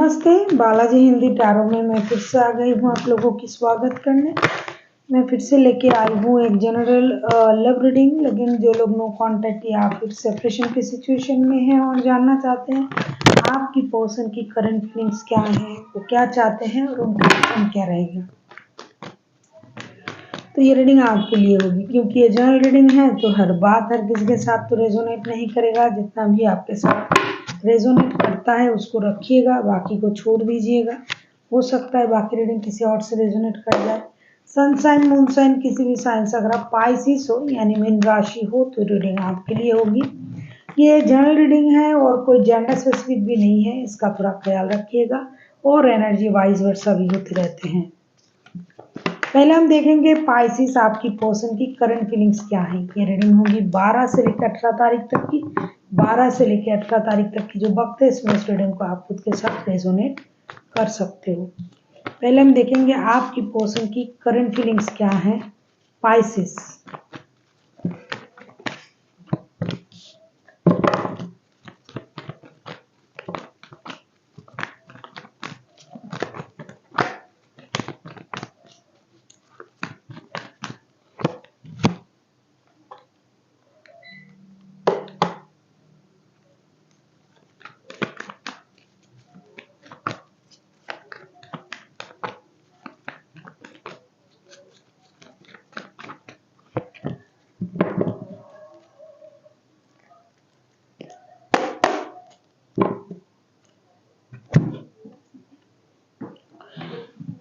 नमस्ते, बालाजी हिंदी टैरो में मैं फिर से आ गई हूँ आप लोगों की स्वागत करने। मैं फिर से लेके आई हूँ एक जनरल लव रीडिंग। लेकिन जो लोग नो कांटेक्ट या फिर सेपरेशन की सिचुएशन में हैं और जानना चाहते हैं आपकी पर्सन की करंट फीलिंग्स क्या है, वो क्या चाहते हैं और उनका आउटकम क्या रहेगा, तो ये रीडिंग आपके लिए होगी। क्योंकि ये जनरल रीडिंग है तो हर बात हर किसी के साथ तो रेजोनेट नहीं करेगा। जितना भी आपके साथ रेजोनेट करता है उसको रखिएगा, बाकी को छोड़ दीजिएगा। हो सकता है बाकी रीडिंग किसी और से रेजोनेट कर जाए। सन साइन मून साइन किसी भी साइन से अगर आप पाइसिस हो यानी मीन राशि हो तो रीडिंग आपके लिए होगी। ये जनरल रीडिंग है और कोई जेंडर स्पेसिफिक भी नहीं है, इसका थोड़ा ख्याल रखिएगा। और एनर्जी वाइज वर्सा भी होते रहते हैं। पहले हम देखेंगे पाइसिस आपकी पर्सन की करंट फीलिंग्स क्या है। ये रीडिंग होगी 12 से लेकर 18 तारीख तक की। 12 से लेकर 18 तारीख तक की जो वक्त है इसमें इस रीडिंग को आप खुद के साथ रेजोनेट कर सकते हो। पहले हम देखेंगे आपकी पर्सन की करंट फीलिंग्स क्या है Pisces.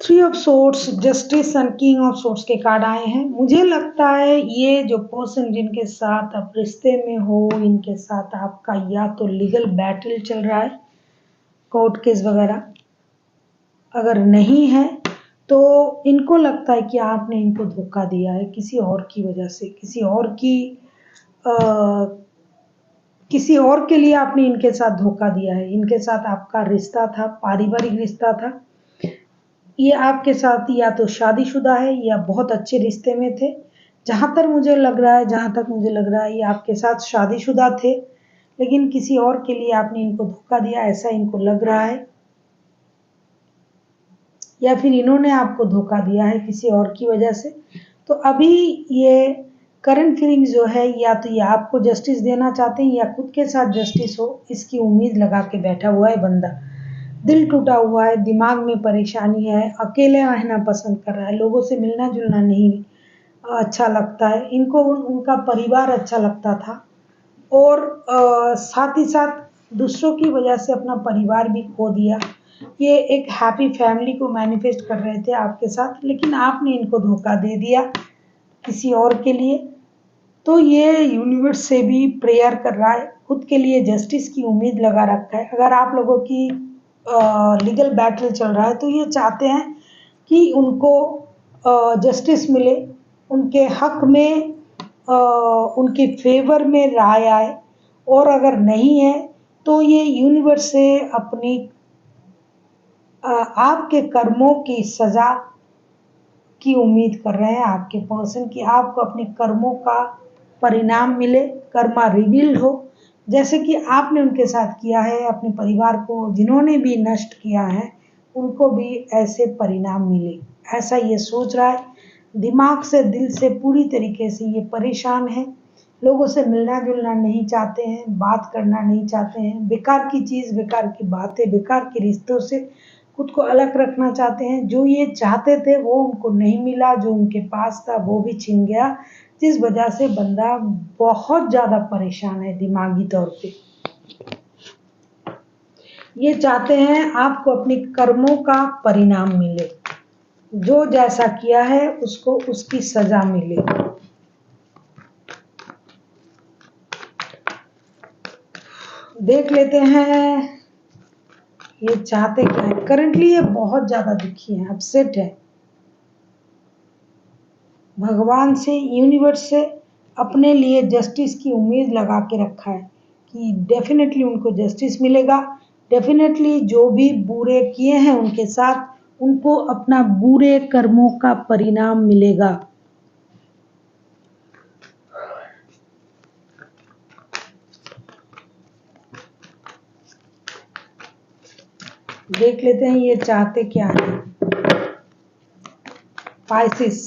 Three of swords, justice and king of swords के कार्ड आए हैं। मुझे लगता है ये जो पर्सन जिनके साथ आप रिश्ते में हो, इनके साथ आपका या तो लीगल बैटल चल रहा है, कोर्ट केस वगैरह। अगर नहीं है तो इनको लगता है कि आपने इनको धोखा दिया है किसी और की वजह से, किसी और के लिए आपने इनके साथ धोखा दिया है। इनके साथ आपका रिश्ता था, पारिवारिक रिश्ता था। ये आपके साथ या तो शादीशुदा है या बहुत अच्छे रिश्ते में थे। जहां तक मुझे लग रहा है ये आपके साथ शादीशुदा थे, लेकिन किसी और के लिए आपने इनको धोखा दिया, ऐसा इनको लग रहा है। या फिर इन्होंने आपको धोखा दिया है किसी और की वजह से। तो अभी ये करंट फीलिंग जो है, या तो ये आपको जस्टिस देना चाहते हैं या खुद के साथ जस्टिस हो, इसकी उम्मीद लगा के बैठा हुआ है बंदा। दिल टूटा हुआ है, दिमाग में परेशानी है, अकेले रहना पसंद कर रहा है, लोगों से मिलना जुलना नहीं अच्छा लगता है इनको। उनका परिवार अच्छा लगता था और साथ ही साथ दूसरों की वजह से अपना परिवार भी खो दिया। ये एक हैप्पी फैमिली को मैनिफेस्ट कर रहे थे आपके साथ, लेकिन आपने इनको धोखा दे दिया किसी और के लिए। तो ये यूनिवर्स से भी प्रेयर कर रहा है, खुद के लिए जस्टिस की उम्मीद लगा रखा है। अगर आप लोगों की लीगल बैटल चल रहा है तो ये चाहते हैं कि उनको जस्टिस मिले, उनके हक में उनके फेवर में राय आए। और अगर नहीं है तो ये यूनिवर्स से अपनी आपके कर्मों की सजा की उम्मीद कर रहे हैं आपके पर्सन की। आपको अपने कर्मों का परिणाम मिले, कर्मा रिवील्ड हो, जैसे कि आपने उनके साथ किया है। अपने परिवार को जिन्होंने भी नष्ट किया है उनको भी ऐसे परिणाम मिले, ऐसा ये सोच रहा है। दिमाग से दिल से पूरी तरीके से ये परेशान है। लोगों से मिलना जुलना नहीं चाहते हैं, बात करना नहीं चाहते हैं। बेकार की चीज़, बेकार की बातें, बेकार के रिश्तों से खुद को अलग रखना चाहते हैं। जो ये चाहते थे वो उनको नहीं मिला, जो उनके पास था वो भी छिन गया, जिस वजह से बंदा बहुत ज़्यादा परेशान है दिमागी तौर पे। ये चाहते हैं आपको अपने कर्मों का परिणाम मिले, जो जैसा किया है उसको उसकी सजा मिले। देख लेते हैं ये चाहते क्या है। करंटली ये बहुत ज्यादा दुखी है, अपसेट है। भगवान से, यूनिवर्स से अपने लिए जस्टिस की उम्मीद लगा के रखा है कि डेफिनेटली उनको जस्टिस मिलेगा। डेफिनेटली जो भी बुरे किए हैं उनके साथ, उनको अपना बुरे कर्मों का परिणाम मिलेगा। देख लेते हैं ये चाहते क्या है। पाइसिस,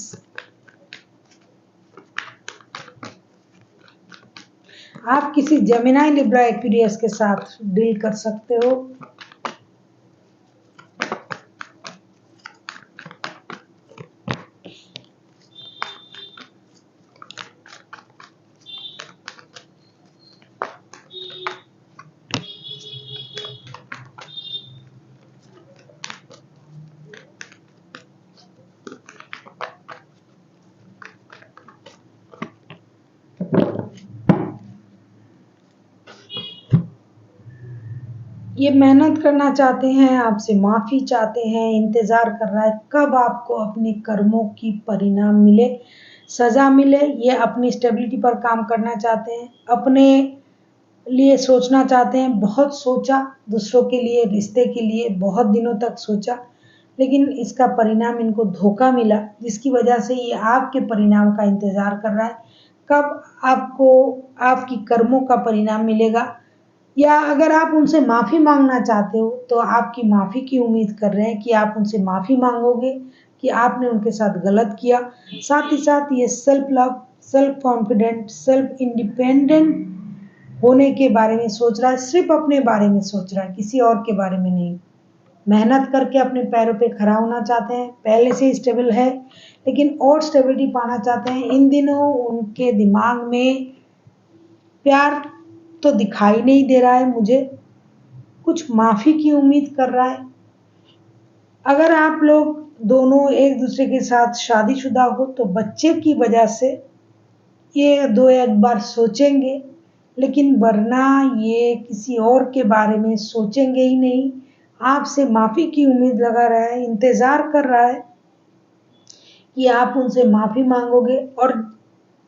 आप किसी जेमिनी, लिब्रा, एक्वेरियस के साथ डील कर सकते हो। ये मेहनत करना चाहते हैं, आपसे माफ़ी चाहते हैं, इंतज़ार कर रहा है कब आपको अपने कर्मों की परिणाम मिले, सज़ा मिले। ये अपनी स्टेबिलिटी पर काम करना चाहते हैं, अपने लिए सोचना चाहते हैं। बहुत सोचा, दूसरों के लिए, रिश्ते के लिए बहुत दिनों तक सोचा, लेकिन इसका परिणाम इनको धोखा मिला, जिसकी वजह से ये आपके परिणाम का इंतज़ार कर रहा है। कब आपको आपकी कर्मों का परिणाम मिलेगा, या अगर आप उनसे माफ़ी मांगना चाहते हो तो आपकी माफ़ी की उम्मीद कर रहे हैं कि आप उनसे माफ़ी मांगोगे कि आपने उनके साथ गलत किया। साथ ही साथ ये self love, self confident, self independent होने के बारे में सोच रहा है, सिर्फ अपने बारे में सोच रहा है, किसी और के बारे में नहीं। मेहनत करके अपने पैरों पे खड़ा होना चाहते हैं, पहले से स्टेबल है लेकिन और स्टेबिलिटी पाना चाहते हैं। इन दिनों उनके दिमाग में प्यार तो दिखाई नहीं दे रहा है मुझे, कुछ माफ़ी की उम्मीद कर रहा है। अगर आप लोग दोनों एक दूसरे के साथ शादीशुदा हो तो बच्चे की वजह से ये दो एक बार सोचेंगे, लेकिन वरना ये किसी और के बारे में सोचेंगे ही नहीं। आपसे माफ़ी की उम्मीद लगा रहा है, इंतज़ार कर रहा है कि आप उनसे माफ़ी मांगोगे, और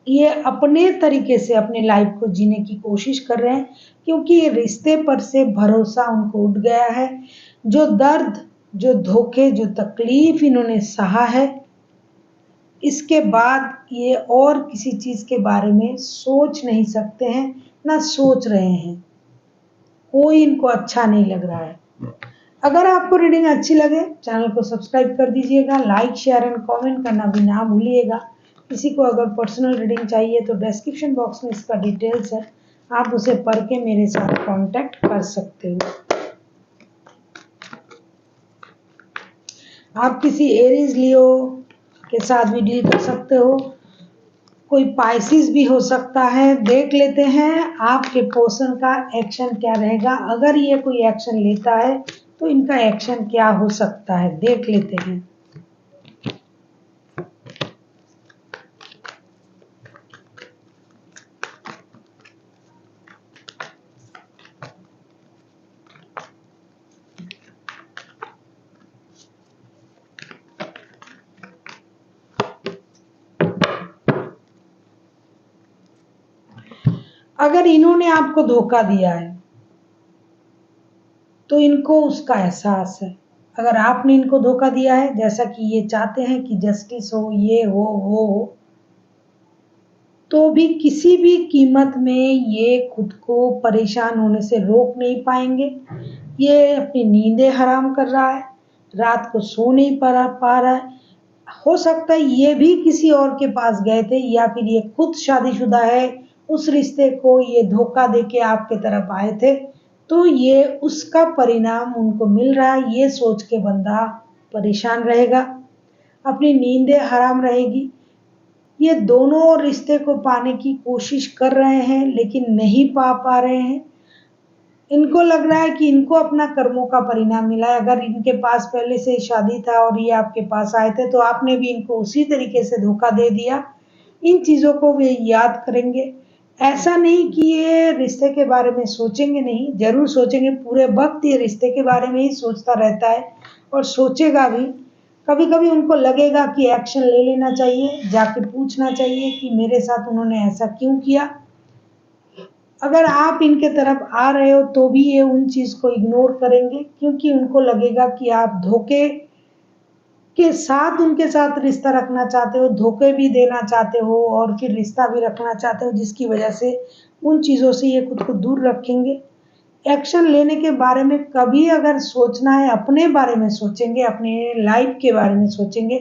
ये अपने तरीके से अपने लाइफ को जीने की कोशिश कर रहे हैं, क्योंकि ये रिश्ते पर से भरोसा उनको उठ गया है। जो दर्द, जो धोखे, जो तकलीफ इन्होंने सहा है, इसके बाद ये और किसी चीज़ के बारे में सोच नहीं सकते हैं, ना सोच रहे हैं। कोई इनको अच्छा नहीं लग रहा है। अगर आपको रीडिंग अच्छी लगे, चैनल को सब्सक्राइब कर दीजिएगा, लाइक, शेयर एंड कमेंट करना भी ना भूलिएगा। किसी को अगर पर्सनल रीडिंग चाहिए तो डिस्क्रिप्शन बॉक्स में इसका डिटेल्स है, आप उसे पढ़ के मेरे साथ कांटेक्ट कर सकते हो। आप किसी एरीज, लियो के साथ भी डील कर सकते हो, कोई पाइसिस भी हो सकता है। देख लेते हैं आपके पर्सन का एक्शन क्या रहेगा। अगर ये कोई एक्शन लेता है तो इनका एक्शन क्या हो सकता है, देख लेते हैं। अगर इन्होंने आपको धोखा दिया है तो इनको उसका एहसास है। अगर आपने इनको धोखा दिया है, जैसा कि ये चाहते हैं कि जस्टिस हो, ये हो, वो हो, तो भी किसी भी कीमत में ये खुद को परेशान होने से रोक नहीं पाएंगे। ये अपनी नींदें हराम कर रहा है, रात को सो नहीं पा रहा है। हो सकता है ये भी किसी और के पास गए थे, या फिर ये खुद शादीशुदा है, उस रिश्ते को ये धोखा देके आपके तरफ आए थे, तो ये उसका परिणाम उनको मिल रहा है। ये सोच के बंदा परेशान रहेगा, अपनी नींदें हराम रहेगी। ये दोनों रिश्ते को पाने की कोशिश कर रहे हैं लेकिन नहीं पा रहे हैं। इनको लग रहा है कि इनको अपना कर्मों का परिणाम मिला है। अगर इनके पास पहले से शादी था और ये आपके पास आए थे तो आपने भी इनको उसी तरीके से धोखा दे दिया। इन चीज़ों को वे याद करेंगे। ऐसा नहीं कि ये रिश्ते के बारे में सोचेंगे नहीं, जरूर सोचेंगे। पूरे वक्त ये रिश्ते के बारे में ही सोचता रहता है और सोचेगा भी। कभी कभी उनको लगेगा कि एक्शन ले लेना चाहिए, जाके पूछना चाहिए कि मेरे साथ उन्होंने ऐसा क्यों किया। अगर आप इनके तरफ आ रहे हो तो भी ये उन चीज़ को इग्नोर करेंगे, क्योंकि उनको लगेगा कि आप धोखे के साथ उनके साथ रिश्ता रखना चाहते हो, धोखे भी देना चाहते हो और फिर रिश्ता भी रखना चाहते हो, जिसकी वजह से उन चीज़ों से ये खुद को दूर रखेंगे। एक्शन लेने के बारे में कभी अगर सोचना है, अपने बारे में सोचेंगे, अपने लाइफ के बारे में सोचेंगे।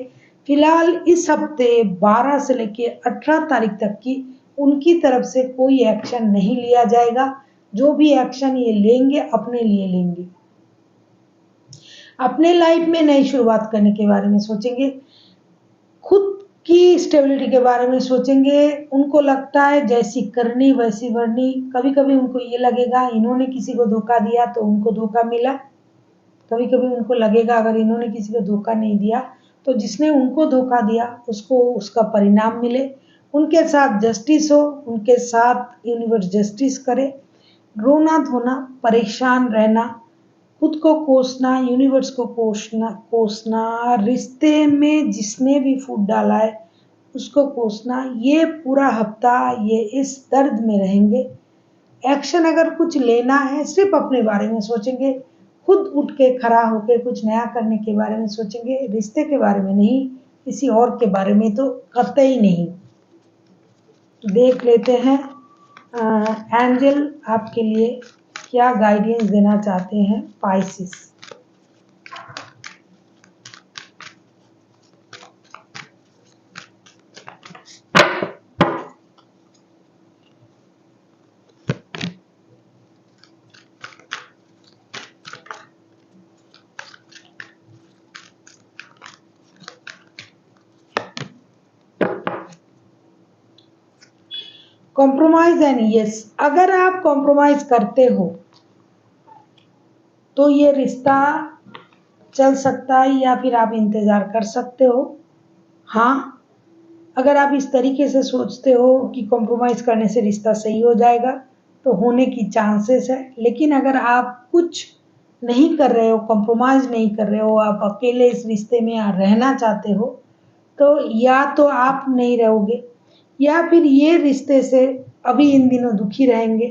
फिलहाल इस हफ्ते 12 से लेके 18 तारीख तक की उनकी तरफ से कोई एक्शन नहीं लिया जाएगा। जो भी एक्शन ये लेंगे अपने लिए लेंगे, अपने लाइफ में नई शुरुआत करने के बारे में सोचेंगे, खुद की स्टेबिलिटी के बारे में सोचेंगे। उनको लगता है जैसी करनी वैसी भरनी। कभी कभी उनको ये लगेगा इन्होंने किसी को धोखा दिया तो उनको धोखा मिला, कभी कभी उनको लगेगा अगर इन्होंने किसी को धोखा नहीं दिया तो जिसने उनको धोखा दिया उसको उसका परिणाम मिले। उनके साथ जस्टिस हो, उनके साथ यूनिवर्स जस्टिस करे। रोना धोना, परेशान रहना, खुद को कोसना, यूनिवर्स को कोसना, रिश्ते में जिसने भी फूट डाला है उसको कोसना, ये पूरा हफ्ता ये इस दर्द में रहेंगे। एक्शन अगर कुछ लेना है सिर्फ अपने बारे में सोचेंगे, खुद उठ के खड़ा होके कुछ नया करने के बारे में सोचेंगे, रिश्ते के बारे में नहीं, किसी और के बारे में तो कतई नहीं। देख लेते हैं एंजल आपके लिए क्या गाइडेंस देना चाहते हैं पाइसिस। कॉम्प्रोमाइज एंड यस, अगर आप कॉम्प्रोमाइज करते हो तो ये रिश्ता चल सकता है या फिर आप इंतजार कर सकते हो। हाँ, अगर आप इस तरीके से सोचते हो कि कॉम्प्रोमाइज करने से रिश्ता सही हो जाएगा तो होने की चांसेस है। लेकिन अगर आप कुछ नहीं कर रहे हो, कॉम्प्रोमाइज नहीं कर रहे हो, आप अकेले इस रिश्ते में रहना चाहते हो तो या तो आप नहीं रहोगे या फिर ये रिश्ते से अभी इन दिनों दुखी रहेंगे।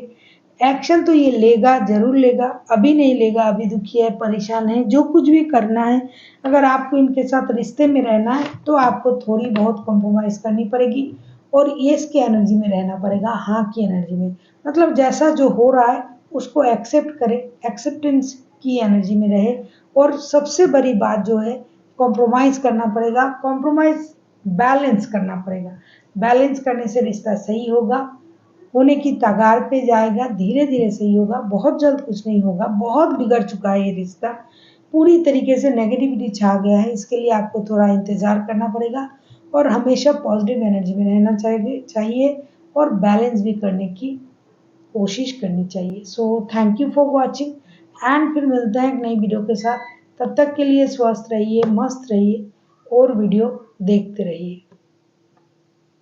एक्शन तो ये लेगा, जरूर लेगा, अभी नहीं लेगा, अभी दुखी है, परेशान है, जो कुछ भी करना है। अगर आपको इनके साथ रिश्ते में रहना है तो आपको थोड़ी बहुत कॉम्प्रोमाइज करनी पड़ेगी और यस की एनर्जी में रहना पड़ेगा, हाँ की एनर्जी में। मतलब जैसा जो हो रहा है उसको एक्सेप्ट करे, एक्सेप्टेंस की एनर्जी में रहे। और सबसे बड़ी बात जो है, कॉम्प्रोमाइज करना पड़ेगा, कॉम्प्रोमाइज बैलेंस करना पड़ेगा। बैलेंस करने से रिश्ता सही होगा, होने की कगार पे जाएगा, धीरे धीरे सही होगा, बहुत जल्द कुछ नहीं होगा। बहुत बिगड़ चुका है ये रिश्ता, पूरी तरीके से नेगेटिविटी छा गया है। इसके लिए आपको थोड़ा इंतजार करना पड़ेगा और हमेशा पॉजिटिव एनर्जी में रहना चाहिए और बैलेंस भी करने की कोशिश करनी चाहिए। So thank you for watching and फिर मिलते हैं एक नई वीडियो के साथ। तब तक के लिए स्वस्थ रहिए, मस्त रहिए और वीडियो देखते रहिए।